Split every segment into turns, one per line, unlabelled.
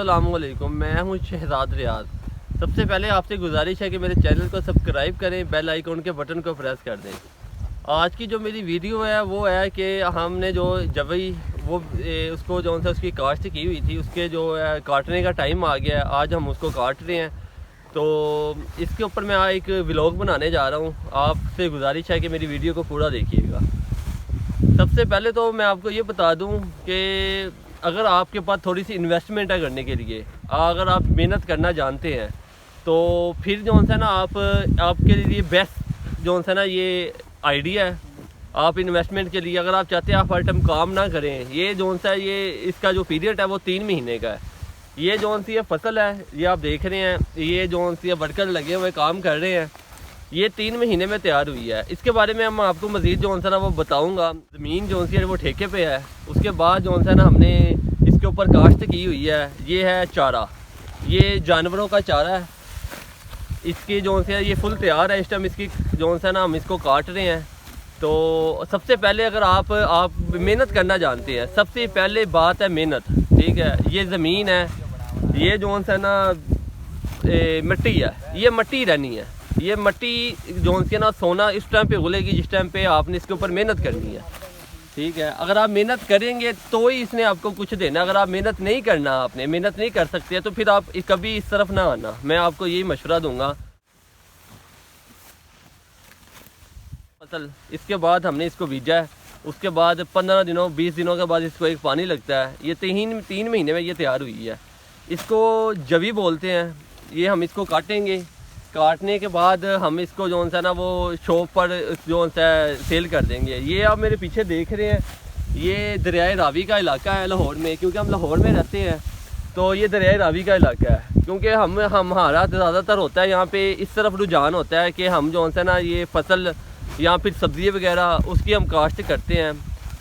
अस्सलामुअलैकुम, मैं हूं शहजाद रियाज। सबसे पहले आपसे गुजारिश है कि मेरे चैनल को सब्सक्राइब करें, बेल आइकन के बटन को प्रेस कर दें। आज की जो मेरी वीडियो है वो है कि हमने जो जवई उसको जो सा उसकी काश्त की हुई थी, उसके जो है काटने का टाइम आ गया है। आज हम उसको काट रहे हैं, तो इसके ऊपर मैं एक व्लॉग बनाने जा रहा हूँ। आपसे गुजारिश है कि मेरी वीडियो को पूरा देखिएगा। सबसे पहले तो मैं आपको ये बता दूं कि अगर आपके पास थोड़ी सी इन्वेस्टमेंट है करने के लिए, अगर आप मेहनत करना जानते हैं, तो फिर जो है ना आपके लिए बेस्ट जो है ना ये आइडिया है। आप इन्वेस्टमेंट के लिए अगर आप चाहते हैं आप हर टाइम काम ना करें, ये जो सा ये इसका जो पीरियड है वो 3 महीने का है। ये जो सी ये फसल है, ये आप देख रहे हैं, ये जो सी वर्कर लगे हुए काम कर रहे हैं, ये 3 महीने में तैयार हुई है। इसके बारे में हम आपको मज़ीद जो है ना वो बताऊंगा। ज़मीन जो सी है वो ठेके पे है। उसके बाद जो है ना हमने इसके ऊपर काश्त की हुई है। ये है चारा, ये जानवरों का चारा है। इसकी जो है ये फुल तैयार है। इस टाइम इसकी जो है ना हम इसको काट रहे हैं। तो सबसे पहले अगर आप मेहनत करना जानते हैं, सबसे पहले बात है मेहनत, ठीक है। ये ज़मीन है, ये जो है ना मिट्टी है, ये मट्टी रहनी है। ये मट्टी जो है ना सोना इस टाइम पे घुलेगी जिस टाइम पे आपने इसके ऊपर मेहनत करनी है, ठीक है। अगर आप मेहनत करेंगे तो ही इसने आपको कुछ देना। अगर आप मेहनत नहीं करना, आपने मेहनत नहीं कर सकते, तो फिर आप कभी इस तरफ ना आना। मैं आपको यही मशवरा दूंगा। फसल इसके बाद हमने इसको बीजा है। उसके बाद 15 दिनों 20 दिनों के बाद इसको एक पानी लगता है। ये 3 महीने में ये तैयार हुई है। इसको जवी बोलते हैं। ये हम इसको काटेंगे। काटने के बाद हम इसको जो है ना वो शॉप पर जो है सेल कर देंगे। ये आप मेरे पीछे देख रहे हैं, ये दरियाए रावी का इलाका है लाहौर में। क्योंकि हम लाहौर में रहते हैं, तो ये दरियाए रावी का इलाका है। क्योंकि हमारा ज़्यादातर होता है यहाँ पे इस तरफ रुझान होता है कि हम जो है ना ये फसल या फिर सब्ज़ी वगैरह उसकी हम काश्त करते हैं।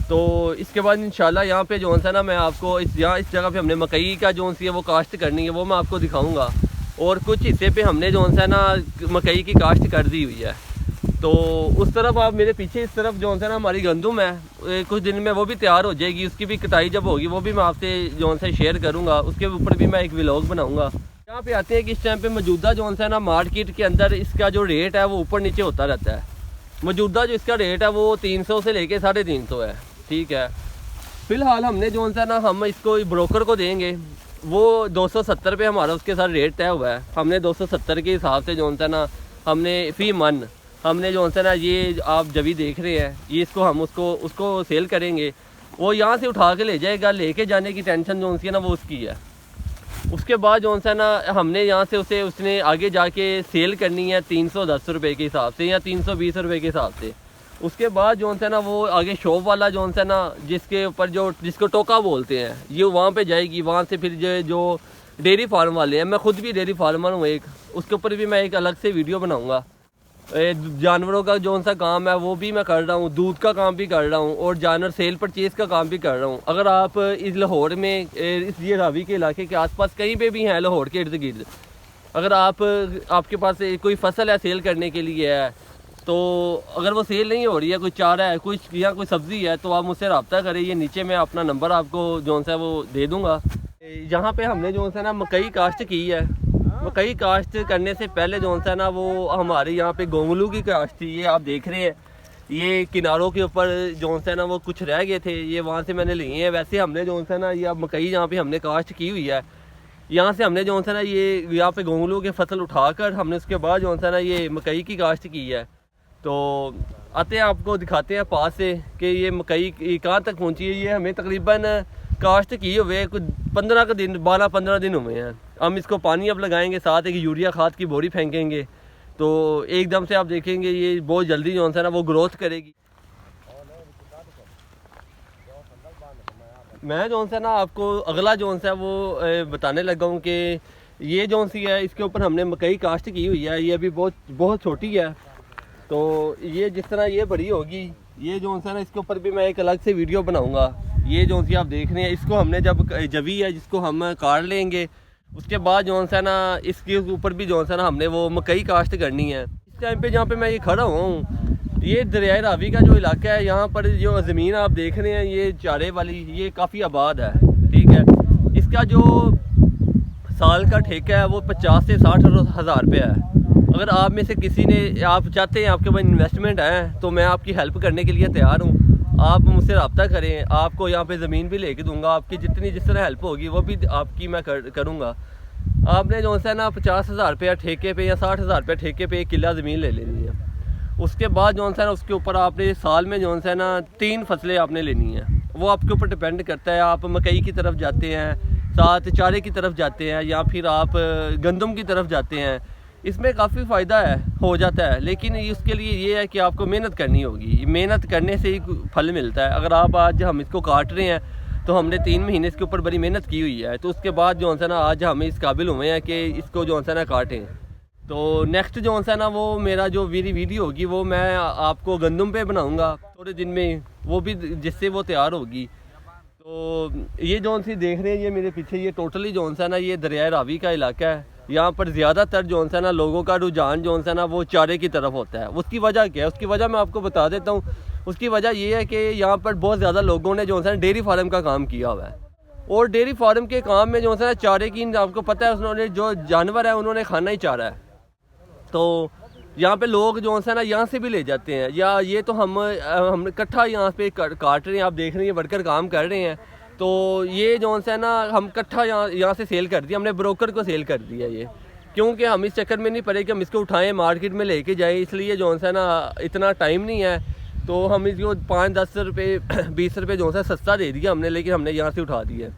तो इसके बाद इंशाल्लाह यहाँ पे जो है ना मैं आपको इस जगह पे हमने मकई का जो सी है वो काश्त करनी है, वो मैं आपको दिखाऊँगा। और कुछ हिस्से पे हमने जो है ना मकई की काश्त कर दी हुई है। तो उस तरफ आप मेरे पीछे इस तरफ जो है ना हमारी गंदुम है, कुछ दिन में वो भी तैयार हो जाएगी। उसकी भी कटाई जब होगी वो भी मैं आपसे जो है शेयर करूँगा। उसके ऊपर भी मैं एक व्लॉग बनाऊँगा। यहाँ पे आते हैं कि इस टाइम पे मौजूदा जो है ना मार्केट के अंदर इसका जो रेट है वो ऊपर नीचे होता रहता है। मौजूदा जो इसका रेट है वो 300 से लेके 350 है, ठीक है। फ़िलहाल हमने जो है ना हम इसको ब्रोकर को देंगे, वो 270 पे हमारा उसके साथ रेट तय हुआ है। हमने 270 के हिसाब से जो है ना हमने फ़ी मन हमने जो है ना ये आप जभी देख रहे हैं, ये इसको हम उसको सेल करेंगे। वो यहाँ से उठा के ले जाएगा, लेके जाने की टेंशन जो है ना वो उसकी है। उसके बाद जो है ना हमने यहाँ से उसने आगे जाके सेल करनी है 310 रुपये के हिसाब से या 320 रुपये के हिसाब से। उसके बाद जो है ना वो आगे शॉप वाला जो है ना जिसके ऊपर जिसको टोका बोलते हैं, ये वहाँ पे जाएगी। वहाँ से फिर जो डेयरी फार्म वाले हैं, मैं ख़ुद भी डेयरी फार्मर हूँ एक, उसके ऊपर भी मैं एक अलग से वीडियो बनाऊँगा। जानवरों का जो सा काम है वो भी मैं कर रहा हूँ, दूध का काम भी कर रहा हूँ और जानवर सेल परचेज़ का काम भी कर रहा हूँ। अगर आप इस लाहौर में इस ये रावी के इलाके के आसपास कहीं पे भी हैं लाहौर के इर्द गिर्द, अगर आपके पास कोई फसल है सेल करने के लिए है, तो अगर वो सेल नहीं हो रही है, कोई चारा है कोई या कोई सब्ज़ी है, तो आप मुझसे रब्ता करें। ये नीचे मैं अपना नंबर आपको जो है वो दे दूँगा। यहाँ पे हमने जो है ना मकई काश्त की है। मकई काश्त करने से पहले जो है ना वो हमारे यहाँ पे गोंगलू की काश्त थी। ये आप देख रहे हैं, ये किनारों के ऊपर जो है ना वो कुछ रह गए थे, ये वहाँ से मैंने लिए हैं। वैसे हमने जो है ना ये अब मकई यहाँ पे हमने काश्त की हुई है। यहाँ से हमने जो है ना ये यहाँ पे गोंगलू की फसल उठाकर हमने उसके बाद जो है ना ये मकई की काश्त की है। तो आते हैं आपको दिखाते हैं पास से कि ये मकई कहाँ तक पहुँची है। ये हमें तकरीबन काश्त किए हुए कुछ 12-15 दिन हुए हैं। हम इसको पानी अब लगाएंगे, साथ एक यूरिया खाद की बोरी फेंकेंगे, तो एकदम से आप देखेंगे ये बहुत जल्दी जो है ना वो ग्रोथ करेगी। मैं जो है ना आपको अगला जो है वो बताने लगा हूँ कि ये जो सी है इसके ऊपर हमने मकई काश्त की हुई है। ये अभी बहुत छोटी है, तो ये जिस तरह ये बड़ी होगी, ये जो है ना इसके ऊपर भी मैं एक अलग से वीडियो बनाऊंगा। ये जो सी आप देख रहे हैं, इसको हमने जब जवी है जिसको हम काट लेंगे, उसके बाद जो है ना इसके ऊपर भी जो है ना हमने वो मकई काश्त करनी है। इस टाइम पे जहाँ पे मैं ये खड़ा हुआ हूँ, ये दरियाए रावी का जो इलाका है, यहाँ पर जो ज़मीन आप देख रहे हैं ये चारे वाली, ये काफ़ी आबाद है, ठीक है। इसका जो साल का ठेका है वो 50 से 60 हज़ार रुपये है। अगर आप में से किसी ने आप चाहते हैं आपके पास इन्वेस्टमेंट है तो मैं आपकी हेल्प करने के लिए तैयार हूँ। आप मुझसे रब्ता करें, आपको यहाँ पे ज़मीन भी लेके दूंगा, आपकी जितनी जिस तरह हेल्प होगी वो भी आपकी मैं करूँगा। आपने जो है ना 50 हज़ार रुपया ठेके पे या 60 हज़ार रुपया ठेके पे 1 किला ज़मीन ले लेनी है। उसके बाद जो है ना उसके ऊपर आपने साल में जो है ना 3 फसलें आपने लेनी है। वो आपके ऊपर डिपेंड करता है, आप मकई की तरफ जाते हैं, साथ चारे की तरफ जाते हैं, या फिर आप गंदम की तरफ जाते हैं। इसमें काफ़ी फ़ायदा हो जाता है, लेकिन इसके लिए ये है कि आपको मेहनत करनी होगी। मेहनत करने से ही फल मिलता है। अगर आप आज हम इसको काट रहे हैं तो हमने 3 महीने इसके ऊपर बड़ी मेहनत की हुई है, तो उसके बाद जो है ना आज हम इस काबिल हुए हैं कि इसको जो है ना काटें। तो नेक्स्ट जो है ना वो मेरा जो वीडियो होगी वो मैं आपको गंदम पे बनाऊँगा थोड़े दिन में, वो भी जिससे वो तैयार होगी। तो ये जो सी देख रहे हैं ये मेरे पीछे, ये टोटली जो है ना ये दरिया रावी का इलाका है। यहाँ पर ज़्यादातर जो है ना लोगों का रुझान जो है ना वो चारे की तरफ होता है। उसकी वजह क्या है? उसकी वजह मैं आपको बता देता हूँ। उसकी वजह ये है कि यहाँ पर बहुत ज़्यादा लोगों ने जो है ना डेयरी फार्म का काम किया हुआ है, और डेयरी फार्म के काम में जो है ना चारे की, आपको पता है उन्होंने जो जानवर है उन्होंने खाना ही चारा है। तो यहाँ पे लोग जो है ना यहाँ से भी ले जाते हैं, या ये तो हम इकट्ठा यहाँ पे काट रहे हैं। आप देख रहे हैं वर्कर काम कर रहे हैं, तो ये जो है ना हम इकट्ठा यहाँ से सेल कर दिया, हमने ब्रोकर को सेल कर दिया ये, क्योंकि हम इस चक्कर में नहीं पड़े कि हम इसको उठाएं मार्केट में लेके जाएं। इसलिए जो है ना इतना टाइम नहीं है, तो हम इसको 5-10 रुपये 20 रुपये जो है सस्ता दे दिया हमने, लेकिन हमने यहाँ से उठा दिया।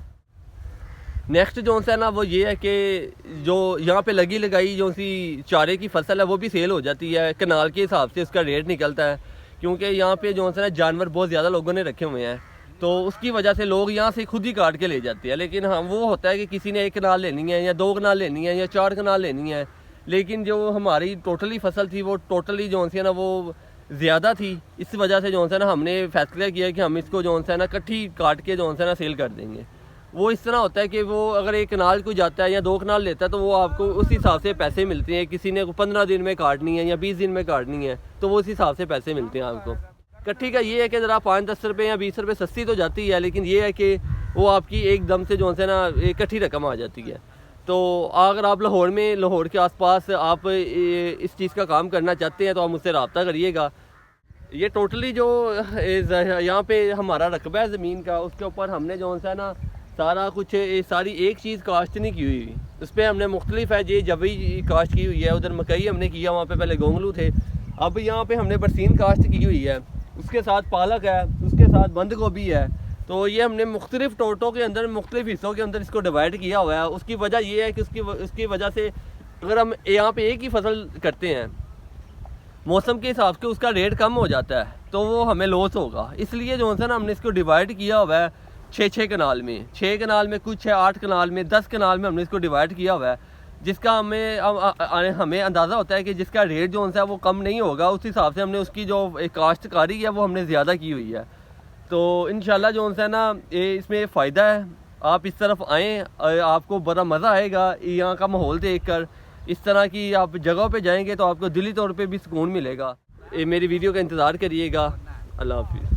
नेक्स्ट जो है ना वो ये है कि जो यहाँ पे लगी लगाई जो सी चारे की फसल है वो भी सेल हो जाती है। कनाल के हिसाब से उसका रेट निकलता है, क्योंकि यहाँ पे जो है ना जानवर बहुत ज़्यादा लोगों ने रखे हुए हैं, तो उसकी वजह से लोग यहाँ से खुद ही काट के ले जाते हैं। लेकिन हाँ वो होता है कि किसी ने 1 कनाल लेनी है या 2 कनाल लेनी है या 4 कनाल लेनी है, लेकिन जो हमारी टोटली फसल थी वो टोटली जो है ना वो ज़्यादा थी। इस वजह से जो है ना हमने फैसला किया कि हम इसको जो है ना इकट्ठी काट के जो है ना सेल कर देंगे। वो इस तरह होता है कि वो अगर 1 कनाल कोई जाता है या 2 कनाल लेता है तो वो आपको उस हिसाब से पैसे मिलते हैं। किसी ने 15 दिन में काटनी है या 20 दिन में काटनी है तो वो उस हिसाब से पैसे मिलते हैं आपको। इकट्ठी का ये है कि ज़रा 5-10 रुपये या 20 रुपये सस्ती तो जाती है, लेकिन ये है कि वो आपकी एकदम से जो है ना इकट्ठी रकम आ जाती है। तो अगर आप लाहौर के आसपास आप इस चीज़ का काम करना चाहते हैं तो आप मुझसे रब्ता करिएगा। ये टोटली जो यहाँ पे हमारा रकबा है ज़मीन का, उसके ऊपर हमने जो है ना सारा कुछ सारी एक चीज़ काश्त नहीं की हुई। उस पर हमने मुख्तलिफ है, ये जवी काश्त की हुई है, उधर मकई हमने किया, वहाँ पे पहले गोंगलू थे। अब यहाँ पे हमने बरसीन काश्त की हुई है, उसके साथ पालक है, उसके साथ बंद गोभी है। तो ये हमने मुख्तलिफ टोटों के अंदर मुख्तलिफ हिस्सों के अंदर इसको डिवाइड किया हुआ है। उसकी वजह ये है कि उसकी वजह से अगर हम यहाँ पे एक ही फसल करते हैं मौसम के हिसाब से उसका रेट कम हो जाता है, तो वो हमें लॉस होगा। इसलिए जो है ना हमने इसको डिवाइड किया हुआ है 6 कनाल में, 6 कनाल में कुछ है, 8 कनाल में, 10 कनाल में हमने इसको डिवाइड किया हुआ है, जिसका हमें अंदाज़ा होता है कि जिसका रेट जो है वो कम नहीं होगा। उस हिसाब से हमने उसकी जो काश्तकारी है वो हमने ज़्यादा की हुई है। तो इंशाल्लाह जो है ना इसमें फ़ायदा है। आप इस तरफ आएँ, आपको बड़ा मज़ा आएगा यहाँ का माहौल देख कर। इस तरह की आप जगहों पे जाएंगे तो आपको दिली तौर पे भी सुकून मिलेगा। मेरी वीडियो का इंतज़ार करिएगा। अल्लाह हाफिज़।